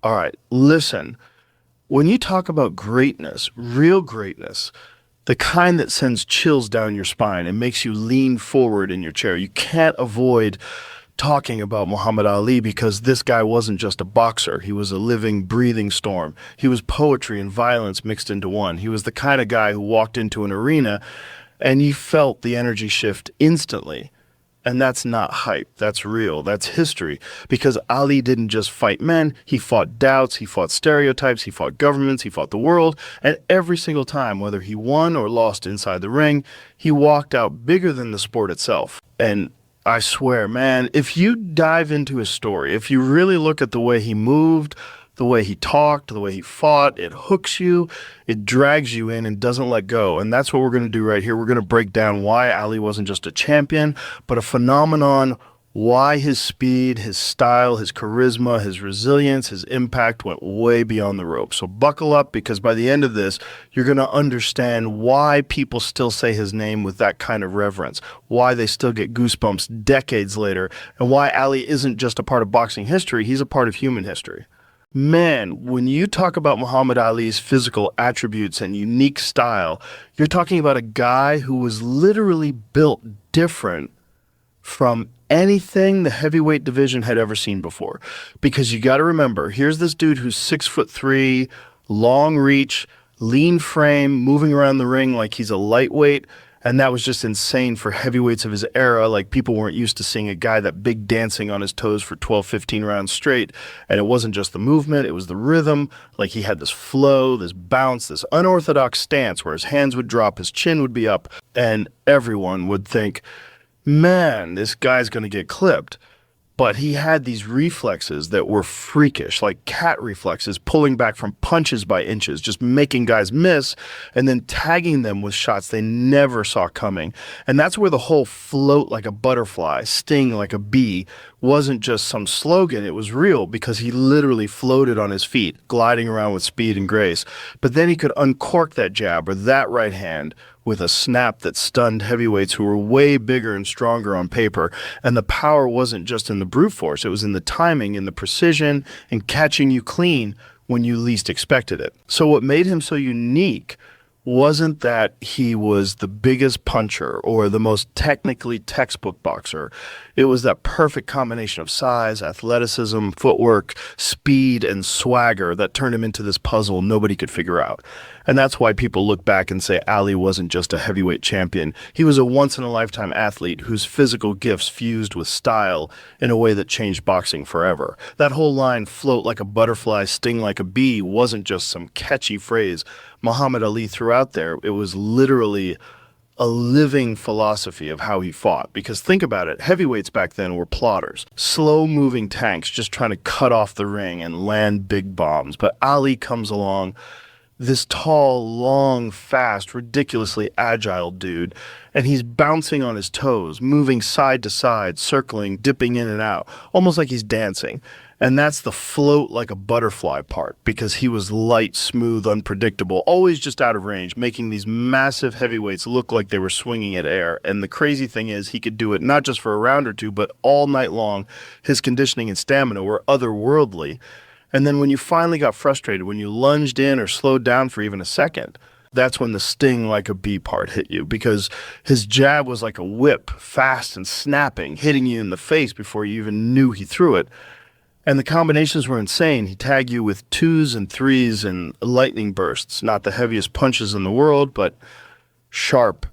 All right, listen. When you talk about greatness, real greatness, the kind that sends chills down your spine and makes you lean forward in your chair, you can't avoid talking about Muhammad Ali because this guy wasn't just a boxer. He was a living, breathing storm. He was poetry and violence mixed into one. He was the kind of guy who walked into an arena and you felt the energy shift instantly. And that's not hype. That's real. That's history. Because Ali didn't just fight men. He fought doubts. He fought stereotypes. He fought governments. He fought the world. And every single time, whether he won or lost inside the ring, he walked out bigger than the sport itself. And I swear, man, if you dive into his story, if you really look at the way he moved, the way he talked, the way he fought, it hooks you, it drags you in and doesn't let go. And that's what we're going to do right here. We're going to break down why Ali wasn't just a champion, but a phenomenon, why his speed, his style, his charisma, his resilience, his impact went way beyond the rope. So buckle up, because by the end of this, you're going to understand why people still say his name with that kind of reverence, why they still get goosebumps decades later, and why Ali isn't just a part of boxing history, he's a part of human history. Man, when you talk about Muhammad Ali's physical attributes and unique style, you're talking about a guy who was literally built different from anything the heavyweight division had ever seen before. Because you got to remember, here's this dude who's 6'3", long reach, lean frame, moving around the ring like he's a lightweight. And that was just insane for heavyweights of his era. Like, people weren't used to seeing a guy that big dancing on his toes for 12, 15 rounds straight. And it wasn't just the movement, it was the rhythm. Like, he had this flow, this bounce, this unorthodox stance where his hands would drop, his chin would be up, and everyone would think, man, this guy's going to get clipped. But he had these reflexes that were freakish, like cat reflexes, pulling back from punches by inches, just making guys miss and then tagging them with shots they never saw coming. And that's where the whole float like a butterfly, sting like a bee wasn't just some slogan. It was real, because he literally floated on his feet, gliding around with speed and grace. But then he could uncork that jab or that right hand with a snap that stunned heavyweights who were way bigger and stronger on paper. And the power wasn't just in the brute force. It was in the timing, in the precision, and catching you clean when you least expected it. So what made him so unique wasn't that he was the biggest puncher or the most technically textbook boxer. It was that perfect combination of size, athleticism, footwork, speed, and swagger that turned him into this puzzle nobody could figure out. And that's why people look back and say Ali wasn't just a heavyweight champion. He was a once-in-a-lifetime athlete whose physical gifts fused with style in a way that changed boxing forever. That whole line, float like a butterfly, sting like a bee, wasn't just some catchy phrase Muhammad Ali threw out there. It was literally a living philosophy of how he fought. Because think about it, heavyweights back then were plotters, slow-moving tanks just trying to cut off the ring and land big bombs. But Ali comes along, this tall, long, fast, ridiculously agile dude, and he's bouncing on his toes, moving side to side, circling, dipping in and out, almost like he's dancing. And that's the float like a butterfly part, because he was light, smooth, unpredictable, always just out of range, making these massive heavyweights look like they were swinging at air. And the crazy thing is, he could do it not just for a round or two, but all night long. His conditioning and stamina were otherworldly. And then when you finally got frustrated, when you lunged in or slowed down for even a second, that's when the sting like a bee part hit you, because his jab was like a whip, fast and snapping, hitting you in the face before you even knew he threw it. And the combinations were insane. He'd tag you with 2s and 3s and lightning bursts, not the heaviest punches in the world, but sharp,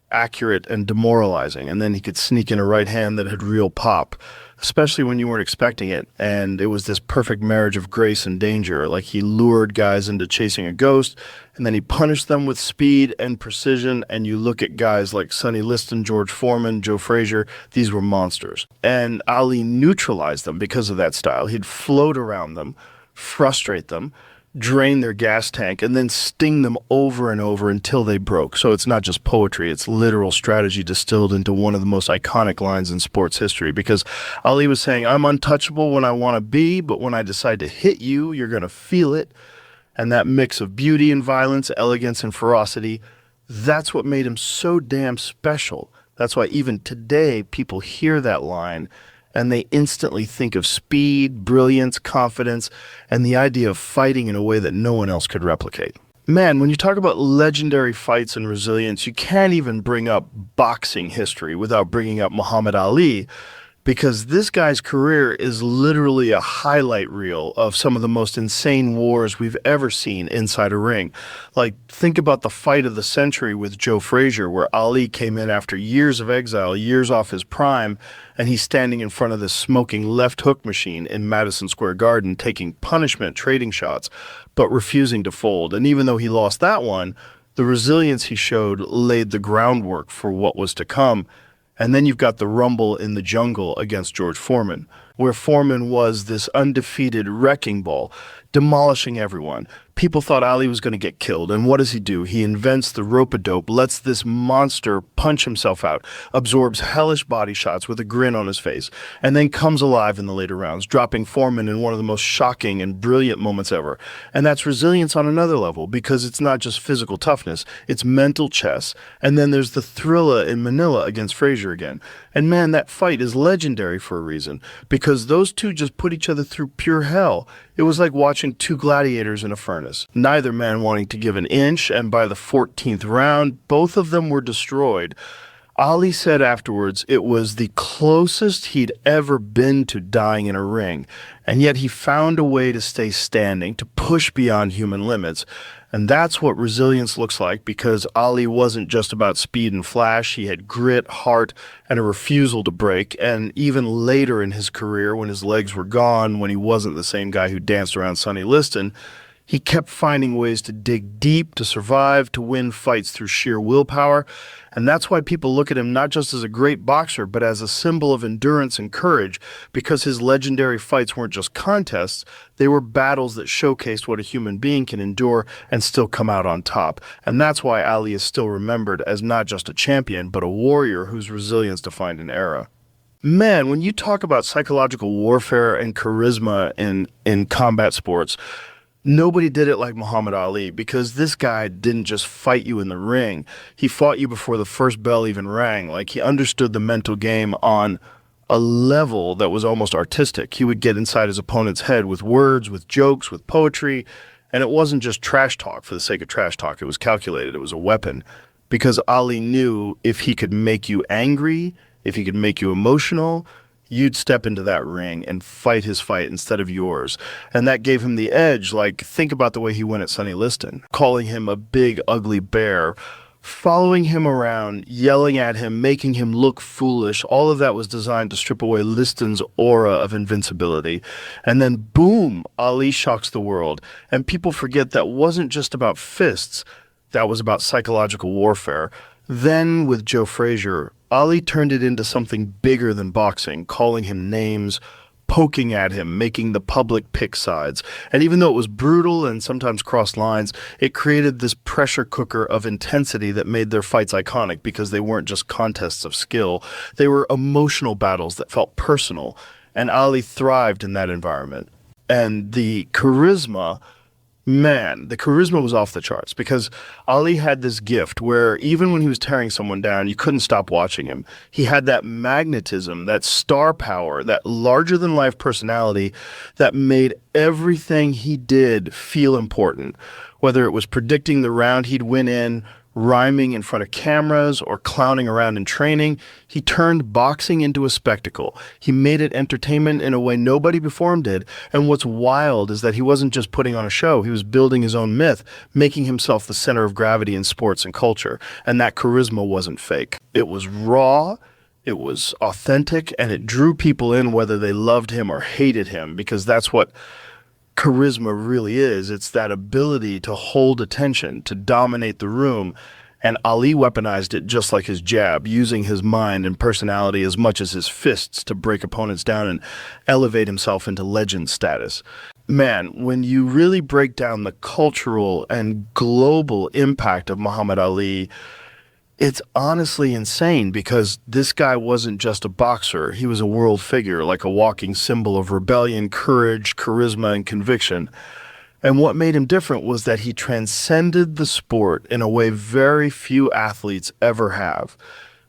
accurate, and demoralizing. And then he could sneak in a right hand that had real pop, especially when you weren't expecting it. And it was this perfect marriage of grace and danger. Like, he lured guys into chasing a ghost, and then he punished them with speed and precision. And you look at guys like Sonny Liston, George Foreman, Joe Frazier, these were monsters. And Ali neutralized them because of that style. He'd float around them, frustrate them, drain their gas tank, and then sting them over and over until they broke. So it's not just poetry, it's literal strategy distilled into one of the most iconic lines in sports history. Because Ali was saying, I'm untouchable when I want to be, but when I decide to hit you, you're going to feel it. And that mix of beauty and violence, elegance and ferocity, that's what made him so damn special. That's why even today, people hear that line and they instantly think of speed, brilliance, confidence, and the idea of fighting in a way that no one else could replicate. Man, when you talk about legendary fights and resilience, you can't even bring up boxing history without bringing up Muhammad Ali, because this guy's career is literally a highlight reel of some of the most insane wars we've ever seen inside a ring. Like, think about the fight of the century with Joe Frazier, where Ali came in after years of exile, years off his prime, and he's standing in front of this smoking left hook machine in Madison Square Garden, taking punishment, trading shots, but refusing to fold. And even though he lost that one, the resilience he showed laid the groundwork for what was to come. And then you've got the rumble in the jungle against George Foreman, where Foreman was this undefeated wrecking ball, demolishing everyone. People thought Ali was going to get killed, and what does he do? He invents the rope-a-dope, lets this monster punch himself out, absorbs hellish body shots with a grin on his face, and then comes alive in the later rounds, dropping Foreman in one of the most shocking and brilliant moments ever. And that's resilience on another level, because it's not just physical toughness, it's mental chess. And then there's the thriller in Manila against Frazier again. And man, that fight is legendary for a reason, because those two just put each other through pure hell. It was like watching two gladiators in a furnace, neither man wanting to give an inch, and by the 14th round, both of them were destroyed. Ali said afterwards it was the closest he'd ever been to dying in a ring, and yet he found a way to stay standing, to push beyond human limits. And that's what resilience looks like, because Ali wasn't just about speed and flash. He had grit, heart, and a refusal to break. And even later in his career, when his legs were gone, when he wasn't the same guy who danced around Sonny Liston, he kept finding ways to dig deep, to survive, to win fights through sheer willpower. And that's why people look at him not just as a great boxer, but as a symbol of endurance and courage, because his legendary fights weren't just contests, they were battles that showcased what a human being can endure and still come out on top. And that's why Ali is still remembered as not just a champion, but a warrior whose resilience defined an era. Man, when you talk about psychological warfare and charisma in combat sports, nobody did it like Muhammad Ali, because this guy didn't just fight you in the ring. He fought you before the first bell even rang. Like, he understood the mental game on a level that was almost artistic. He would get inside his opponent's head with words, with jokes, with poetry. And it wasn't just trash talk for the sake of trash talk. It was calculated. It was a weapon, because Ali knew if he could make you angry, if he could make you emotional, you'd step into that ring and fight his fight instead of yours. And that gave him the edge. Like, think about the way he went at Sonny Liston, calling him a big, ugly bear, following him around, yelling at him, making him look foolish. All of that was designed to strip away Liston's aura of invincibility. And then, boom, Ali shocks the world. And people forget that wasn't just about fists. That was about psychological warfare. Then, with Joe Frazier, Ali turned it into something bigger than boxing, calling him names, poking at him, making the public pick sides. And even though it was brutal and sometimes crossed lines, it created this pressure cooker of intensity that made their fights iconic, because they weren't just contests of skill. They were emotional battles that felt personal. And Ali thrived in that environment. And the charisma was off the charts, because Ali had this gift where even when he was tearing someone down, you couldn't stop watching him. He had that magnetism, that star power, that larger-than-life personality that made everything he did feel important, whether it was predicting the round he'd win in, rhyming in front of cameras, or clowning around in training. He turned boxing into a spectacle. He made it entertainment in a way nobody before him did. And what's wild is that he wasn't just putting on a show. He was building his own myth, making himself the center of gravity in sports and culture. And that charisma wasn't fake. It was raw, it was authentic, and it drew people in whether they loved him or hated him, because that's what charisma really is. It's that ability to hold attention, to dominate the room. And Ali weaponized it just like his jab, using his mind and personality as much as his fists to break opponents down and elevate himself into legend status. Man, when you really break down the cultural and global impact of Muhammad Ali, it's honestly insane, because this guy wasn't just a boxer. He was a world figure, like a walking symbol of rebellion, courage, charisma, and conviction. And what made him different was that he transcended the sport in a way very few athletes ever have.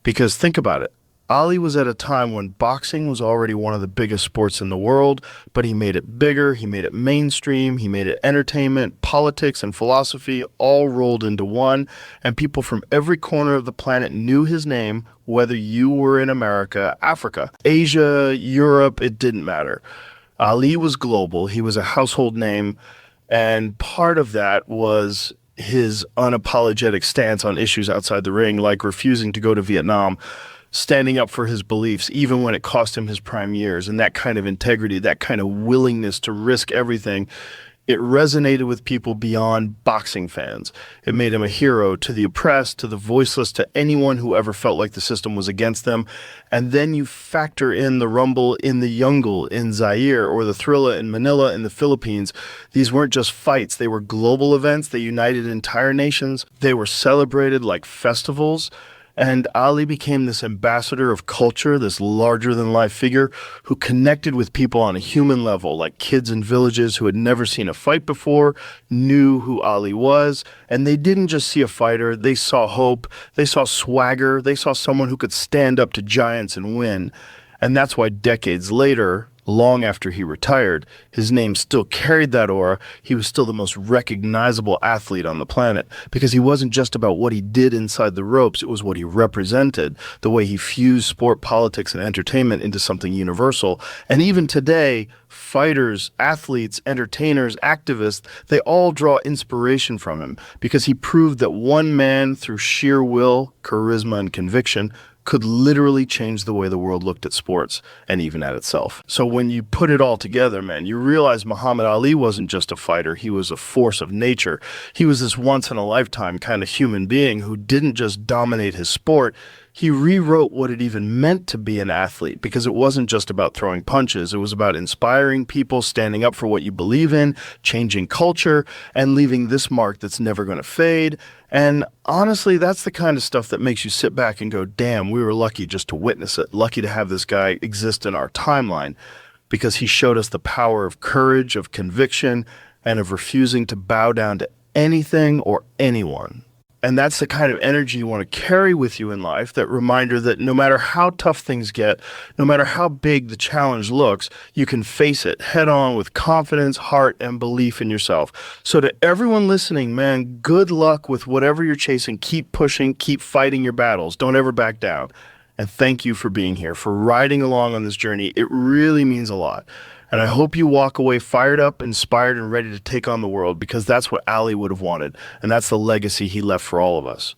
Because think about it. Ali was at a time when boxing was already one of the biggest sports in the world, but he made it bigger, he made it mainstream, he made it entertainment, politics, and philosophy all rolled into one, and people from every corner of the planet knew his name, whether you were in America, Africa, Asia, Europe, it didn't matter. Ali was global, he was a household name, and part of that was his unapologetic stance on issues outside the ring, like refusing to go to Vietnam, standing up for his beliefs, even when it cost him his prime years. And that kind of integrity, that kind of willingness to risk everything, it resonated with people beyond boxing fans. It made him a hero to the oppressed, to the voiceless, to anyone who ever felt like the system was against them. And then you factor in the rumble in the jungle in Zaire or the thriller in Manila in the Philippines. These weren't just fights, they were global events. They united entire nations. They were celebrated like festivals. And Ali became this ambassador of culture, this larger than life figure who connected with people on a human level, like kids in villages who had never seen a fight before, knew who Ali was. And they didn't just see a fighter, they saw hope, they saw swagger, they saw someone who could stand up to giants and win. And that's why decades later, long after he retired, his name still carried that aura. He was still the most recognizable athlete on the planet because he wasn't just about what he did inside the ropes, it was what he represented, the way he fused sport, politics, and entertainment into something universal. And even today, fighters, athletes, entertainers, activists, they all draw inspiration from him because he proved that one man, through sheer will, charisma, and conviction, could literally change the way the world looked at sports and even at itself. So when you put it all together, man, you realize Muhammad Ali wasn't just a fighter, he was a force of nature. He was this once-in-a-lifetime kind of human being who didn't just dominate his sport, he rewrote what it even meant to be an athlete because it wasn't just about throwing punches. It was about inspiring people, standing up for what you believe in, changing culture, and leaving this mark that's never going to fade. And honestly, that's the kind of stuff that makes you sit back and go, damn, we were lucky just to witness it, lucky to have this guy exist in our timeline because he showed us the power of courage, of conviction, and of refusing to bow down to anything or anyone. And that's the kind of energy you want to carry with you in life, that reminder that no matter how tough things get, no matter how big the challenge looks, you can face it head on with confidence, heart, and belief in yourself. So to everyone listening, man, good luck with whatever you're chasing. Keep pushing, keep fighting your battles. Don't ever back down. And thank you for being here, for riding along on this journey. It really means a lot. And I hope you walk away fired up, inspired, and ready to take on the world because that's what Ali would have wanted. And that's the legacy he left for all of us.